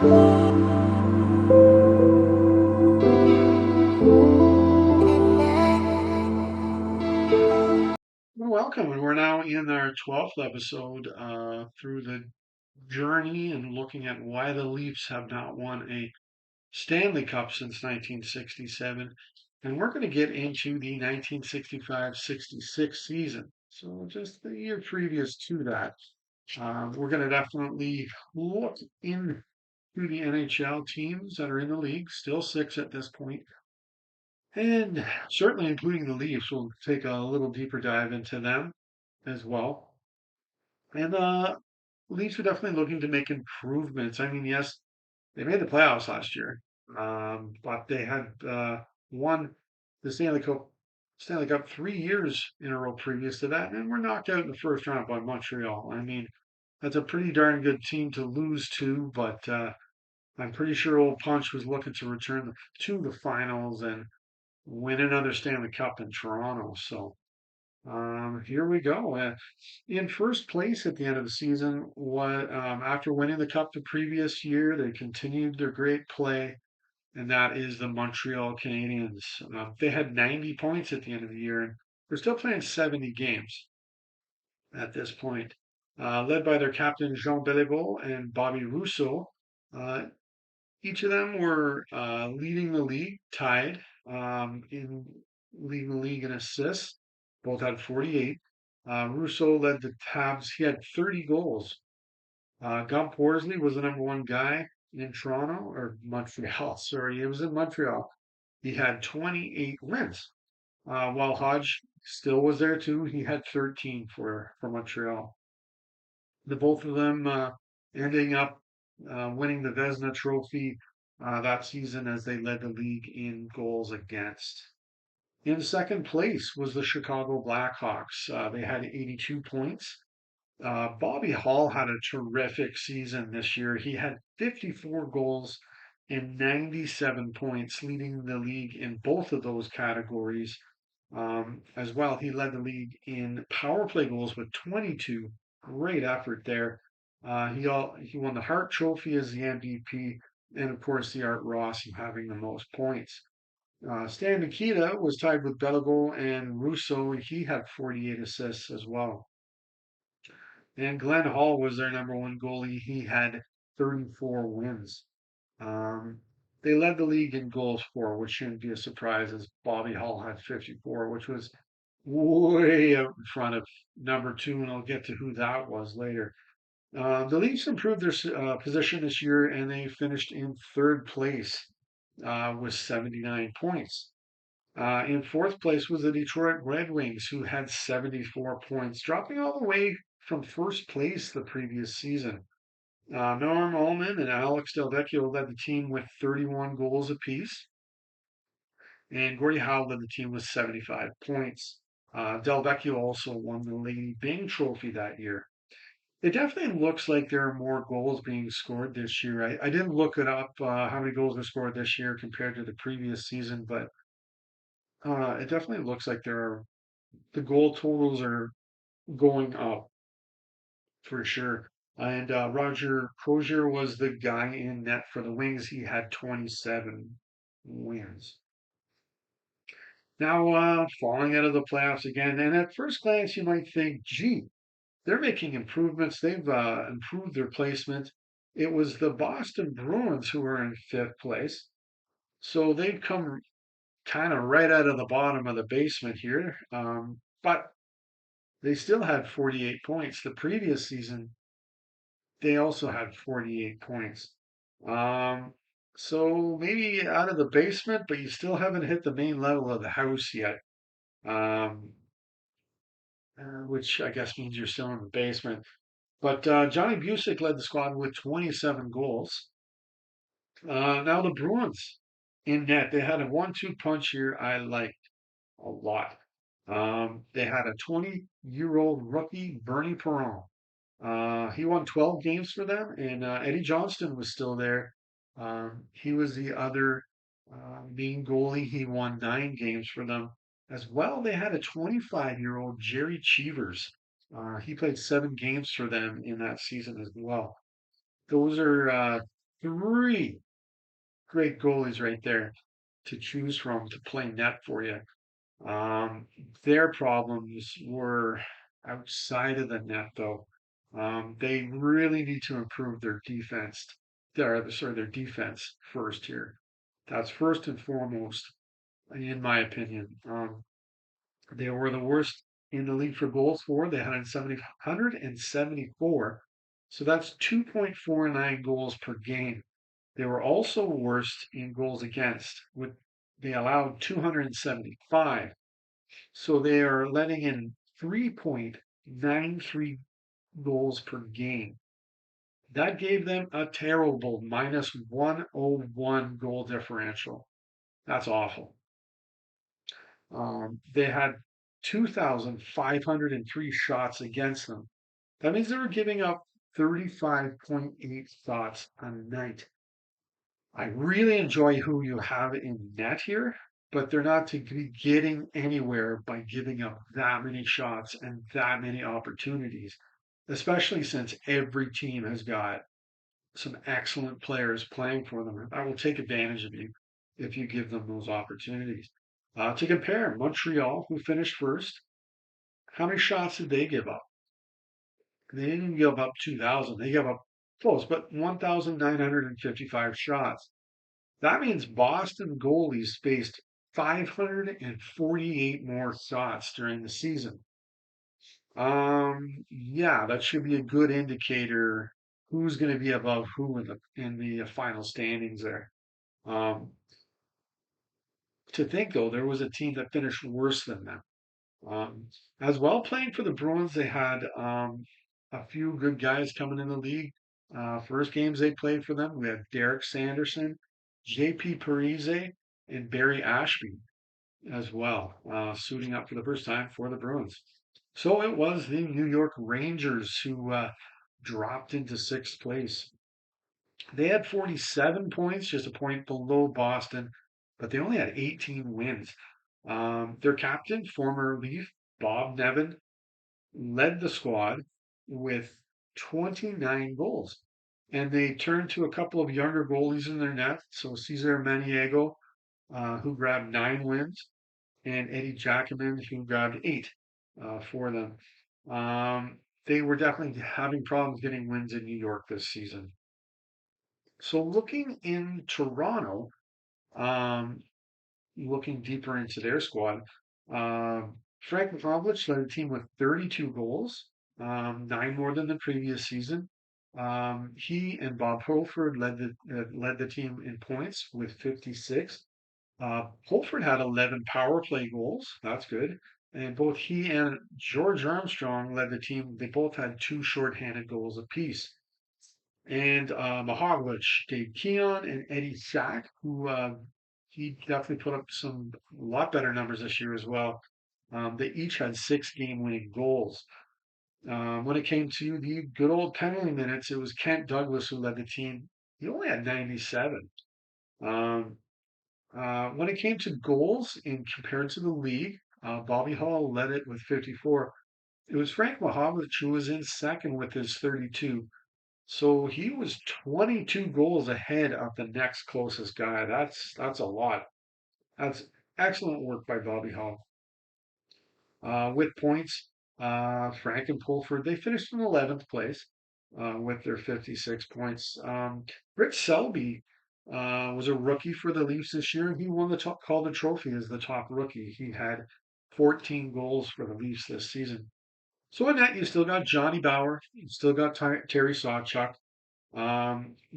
Welcome, and we're now in our 12th episode through the journey and looking at why the Leafs have not won a Stanley Cup since 1967. And we're going to get into the 1965-66 season. So just the year previous to that. We're going to definitely look into the NHL teams that are in the league, still six at this point, and certainly including the Leafs. We'll take a little deeper dive into them as well. And Leafs are definitely looking to make improvements. I mean, yes, they made the playoffs last year, but they had won the Stanley Cup 3 years in a row previous to that, and were knocked out in the first round by Montreal. I mean, that's a pretty darn good team to lose to, but I'm pretty sure Old Punch was looking to return to the finals and win another Stanley Cup in Toronto. So here we go. In first place at the end of the season, after winning the cup the previous year, they continued their great play, and that is the Montreal Canadiens. They had 90 points at the end of the year, and they're still playing 70 games at this point. Led by their captain Jean Beliveau and Bobby Rousseau. Uh, each of them were leading the league, tied in leading the league in assists. Both had 48. Russo led the Habs. He had 30 goals. Gump Horsley was the number one guy in Toronto or Montreal. Sorry, it was in Montreal. He had 28 wins. While Hodge still was there too. He had 13 for Montreal. The both of them ending up winning the Vezina Trophy that season as they led the league in goals against. In second place was the Chicago Blackhawks. They had 82 points. Bobby Hall had a terrific season this year. He had 54 goals and 97 points, leading the league in both of those categories. As well, he led the league in power play goals with 22. Great effort there. He won the Hart Trophy as the MVP, and of course the Art Ross having the most points. Stan Nikita was tied with Beliveau and Russo. He had 48 assists as well. And Glenn Hall was their number one goalie. He had 34 wins. Um, they led the league in goals for, which shouldn't be a surprise, as Bobby Hall had 54, which was way out in front of number two, and I'll get to who that was later. The Leafs improved their position this year, and they finished in third place with 79 points. In fourth place was the Detroit Red Wings, who had 74 points, dropping all the way from first place the previous season. Norm Ullman and Alex Delvecchio led the team with 31 goals apiece, and Gordie Howe led the team with 75 points. Delvecchio also won the Lady Byng Trophy that year. It definitely looks like there are more goals being scored this year. I didn't look it up how many goals were scored this year compared to the previous season, but it definitely looks like the goal totals are going up for sure. And Roger Crozier was the guy in net for the Wings. He had 27 wins. Now, falling out of the playoffs again. And at first glance, you might think, gee, they're making improvements. They've improved their placement. It was the Boston Bruins who were in fifth place. So they've come kind of right out of the bottom of the basement here. But they still had 48 points. The previous season, they also had 48 points. Um, so maybe out of the basement, but you still haven't hit the main level of the house yet. Um, which I guess means you're still in the basement. But Johnny Busick led the squad with 27 goals. Now the Bruins in net, they had a 1-2 punch here I liked a lot. They had a 20-year-old rookie, Bernie Perron. He won 12 games for them, and Eddie Johnston was still there. He was the other main goalie. He won 9 games for them. As well, they had a 25-year-old Jerry Cheevers. He played 7 games for them in that season as well. Those are three great goalies right there to choose from to play net for you. Um, their problems were outside of the net, though. They really need to improve their defense. Their defense first here. That's first and foremost, in my opinion. They were the worst in the league for goals for. They had 174. So that's 2.49 goals per game. They were also worst in goals against, with they allowed 275. So they are letting in 3.93 goals per game. That gave them a terrible minus 101 goal differential. That's awful. They had 2,503 shots against them. That means they were giving up 35.8 shots a night. I really enjoy who you have in net here, but they're not to be getting anywhere by giving up that many shots and that many opportunities, especially since every team has got some excellent players playing for them. I will take advantage of you if you give them those opportunities. To compare, Montreal, who finished first, how many shots did they give up? They didn't give up 2,000. They gave up close, but 1,955 shots. That means Boston goalies faced 548 more shots during the season. Yeah, that should be a good indicator who's going to be above who in the final standings there. Um, to think though, there was a team that finished worse than them. Um, as well, playing for the Bruins, they had a few good guys coming in the league. First games they played for them, we had Derek Sanderson, J.P. Parise, and Barry Ashby as well, suiting up for the first time for the Bruins. So it was the New York Rangers who dropped into sixth place. They had 47 points, just a point below Boston, but they only had 18 wins. Their captain, former Leaf, Bob Nevin, led the squad with 29 goals. And they turned to a couple of younger goalies in their net. So Cesar Maniego, who grabbed 9 wins, and Eddie Jacquemin, who grabbed eight for them. They were definitely having problems getting wins in New York this season. So looking in Toronto, um, looking deeper into their squad, Frank Mahovlich led the team with 32 goals, nine more than the previous season. He and Bob Holford led the team in points with 56. Holford had 11 power play goals. That's good. And both he and George Armstrong led the team. They both had two shorthanded goals apiece. And Mahovlich, Dave Keon, and Eddie Sack, who he definitely put up some a lot better numbers this year as well. They each had 6 game winning goals. When it came to the good old penalty minutes, it was Kent Douglas who led the team. He only had 97. Um, when it came to goals in compared to the league, Bobby Hall led it with 54. It was Frank Mahovlich who was in second with his 32. So he was 22 goals ahead of the next closest guy. That's a lot. That's excellent work by Bobby Hall. With points, Frank and Pulford, they finished in 11th place with their 56 points. Rich Selby was a rookie for the Leafs this year. He won the Calder Trophy as the top rookie. He had 14 goals for the Leafs this season. So in that, you still got Johnny Bauer, you still got Terry Sawchuk.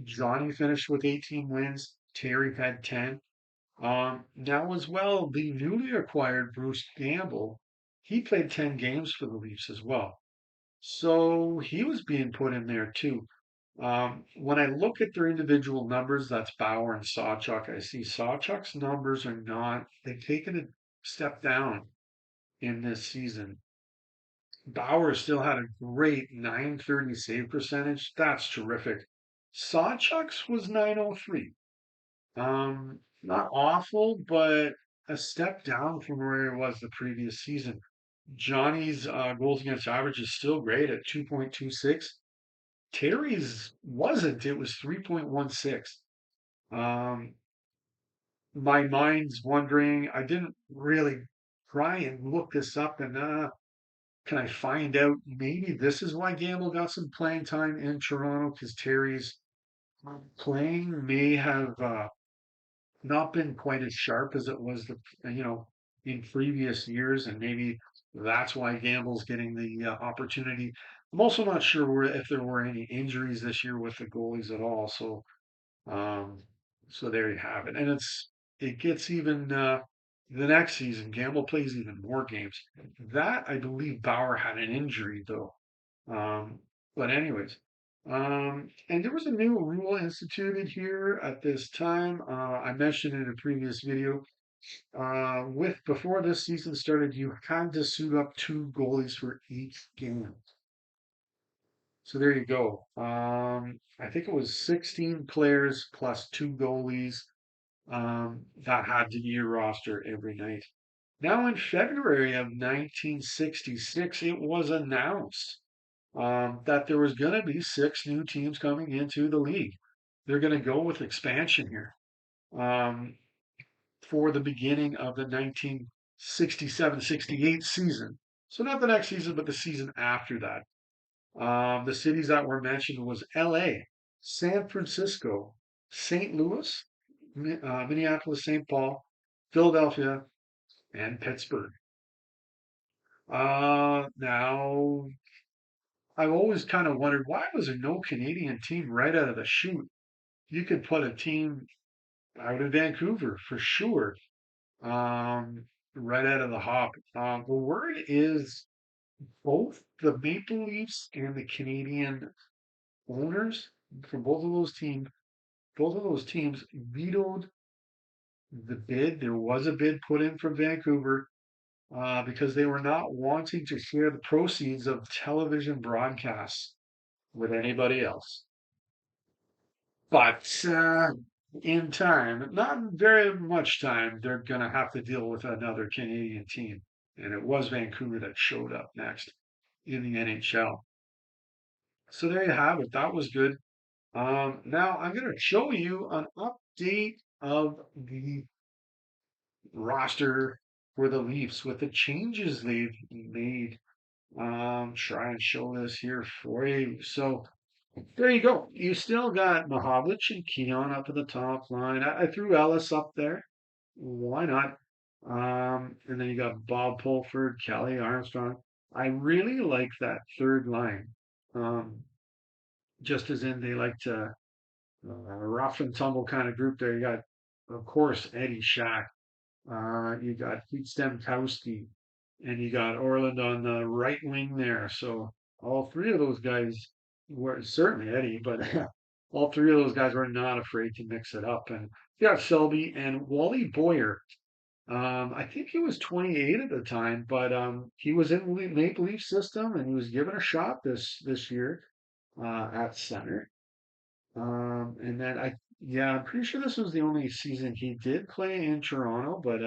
Johnny finished with 18 wins. Terry had 10. Now as well, the newly acquired Bruce Gamble, he played 10 games for the Leafs as well. So he was being put in there too. When I look at their individual numbers, that's Bauer and Sawchuk. I see Sawchuk's numbers are not, they've taken a step down in this season. Bauer still had a great 930 save percentage. That's terrific. Sawchuk's was 903. Not awful, but a step down from where it was the previous season. Johnny's goals against average is still great at 2.26. Terry's wasn't. It was 3.16. Um, my mind's wondering. I didn't really try and look this up, and can I find out maybe this is why Gamble got some playing time in Toronto because Terry's playing may have not been quite as sharp as it was in previous years, and maybe that's why Gamble's getting the opportunity. I'm also not sure if there were any injuries this year with the goalies at all. Um, so there you have it, and it gets even the next season. Gamble plays even more games. That I believe Bauer had an injury though. Um, but anyways, and there was a new rule instituted here at this time. I mentioned in a previous video. With before this season started, you had to suit up two goalies for each game. So there you go. I think it was 16 players plus two goalies that had to be your roster every night. Now in February of 1966, it was announced that there was going to be six new teams coming into the league. They're going to go with expansion here um, for the beginning of the 1967-68 season. So not the next season, but the season after that. The cities that were mentioned was L.A., San Francisco, St. Louis, Minneapolis, St. Paul, Philadelphia, and Pittsburgh. Now I've always kind of wondered why was there no Canadian team right out of the chute? You could put a team out of Vancouver for sure, um, right out of the hop. The word is both the Maple Leafs and the Canadian owners from both of those teams vetoed the bid. There was a bid put in from Vancouver because they were not wanting to share the proceeds of television broadcasts with anybody else. But in time, not very much time, they're going to have to deal with another Canadian team. And it was Vancouver that showed up next in the NHL. So there you have it. That was good. Now I'm going to show you an update of the roster for the Leafs with the changes they've made. Try and show this here for you. So there you go. You still got Mahovlich and Keon up at the top line. I threw Ellis up there. Why not? And then you got Bob Pulford, Kelly Armstrong. I really like that third line. Um, just as in they like to rough and tumble kind of group there. You got, of course, Eddie Shack. You got Pete Stemkowski, and you got Orland on the right wing there. So all three of those guys were certainly Eddie, but all three of those guys were not afraid to mix it up. And you got Selby and Wally Boyer. I think he was 28 at the time, but he was in the Maple Leaf system and he was given a shot this year at center. And then yeah, I'm pretty sure this was the only season he did play in Toronto, but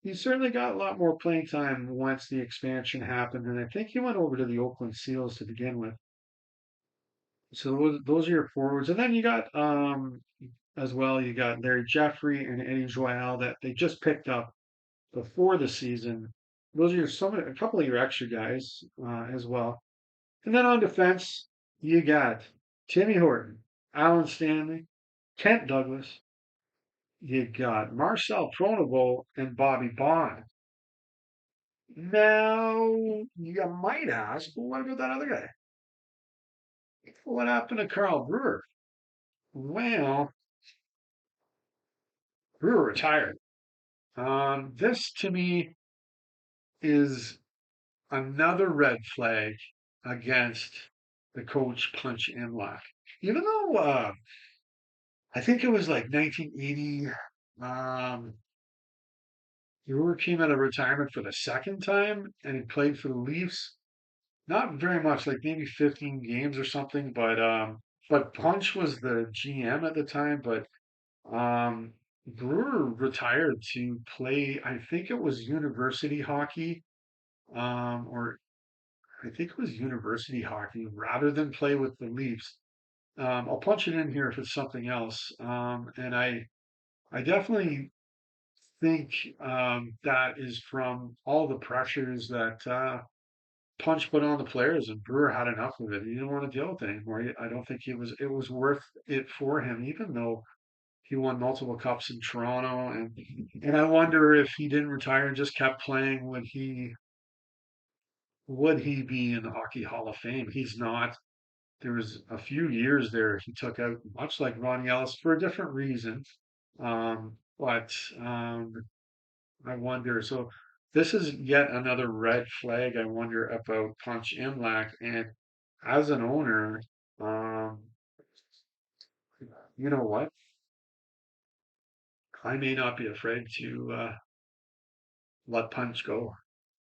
he certainly got a lot more playing time once the expansion happened. And I think he went over to the Oakland Seals to begin with. So those are your forwards. And then you got, as well, you got Larry Jeffrey and Eddie Joyal that they just picked up before the season. Those are a couple of your extra guys as well. And then on defense, you got Timmy Horton, Alan Stanley, Kent Douglas. You got Marcel Pronovost and Bobby Bond. Now, you might ask, well, what about that other guy? What happened to Carl Brewer? Well, Brewer retired. This to me is another red flag against the coach punch and laugh. Even though I think it was like 1980, um, Brewer came out of retirement for the second time and he played for the Leafs. Not very much, like maybe 15 games or something, but Punch was the GM at the time, but Brewer retired to play, I think it was university hockey, or I think it was university hockey rather than play with the Leafs. I'll punch it in here if it's something else. And I definitely think that is from all the pressures that Punch put on the players, and Brewer had enough of it. He didn't want to deal with it anymore. I don't think it was worth it for him, even though he won multiple cups in Toronto. And I wonder if he didn't retire and just kept playing, would he be in the Hockey Hall of Fame? He's not. There was a few years there he took out, much like Ronnie Ellis, for a different reason. But I wonder. So this is yet another red flag. I wonder about Punch Imlach. And as an owner, um, you know what? I may not be afraid to let Punch go.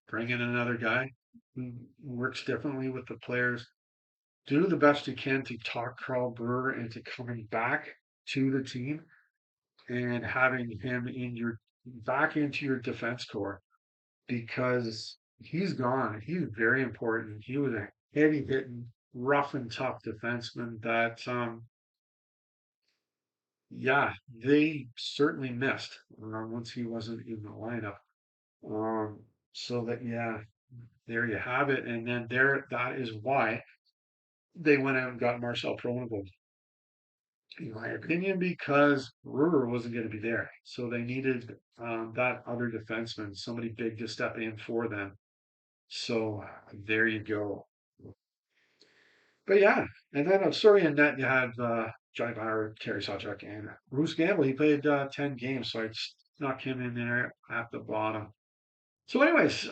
Bring in another guy who works differently with the players. Do the best you can to talk Carl Brewer into coming back to the team and having him in your back into your defense core because he's gone. He's very important. He was a heavy hitting, rough and tough defenseman that yeah, they certainly missed once he wasn't in the lineup. Um so that yeah, there you have it. And then there that is why they went out and got Marcel Pronovost, in my opinion, because Brewer wasn't going to be there. So they needed that other defenseman, somebody big to step in for them. So there you go. But yeah, and then sorry in net you had Johnny Bauer, Terry Sawchuk, and Bruce Gamble. He played 10 games, so I snuck him in there at the bottom. So, anyways,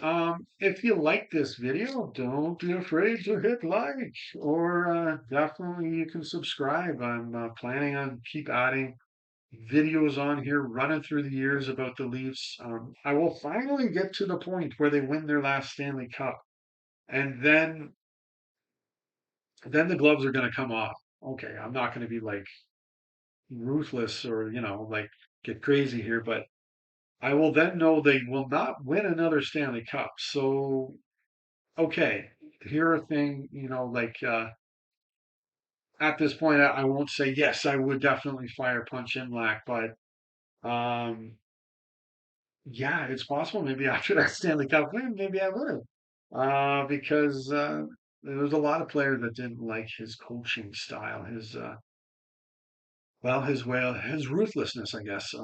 if you like this video, don't be afraid to hit like, or definitely you can subscribe. I'm planning on keep adding videos on here, running through the years about the Leafs. I will finally get to the point where they win their last Stanley Cup, and then the gloves are going to come off. Okay, I'm not going to be like ruthless or like get crazy here, but I will then know they will not win another Stanley Cup. So okay, here a thing, like at this point, I won't say yes, I would definitely fire Punch Imlach, but um, yeah, it's possible. Maybe after that Stanley Cup win, maybe I would have, because there was a lot of players that didn't like his coaching style, his way, his ruthlessness, I guess,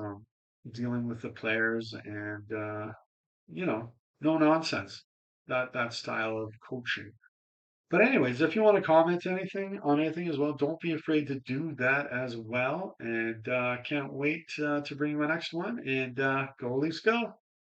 dealing with the players and no nonsense, that style of coaching. But anyways, if you want to comment anything on anything as well, don't be afraid to do that as well. And can't wait to bring you my next one. And go Leafs go!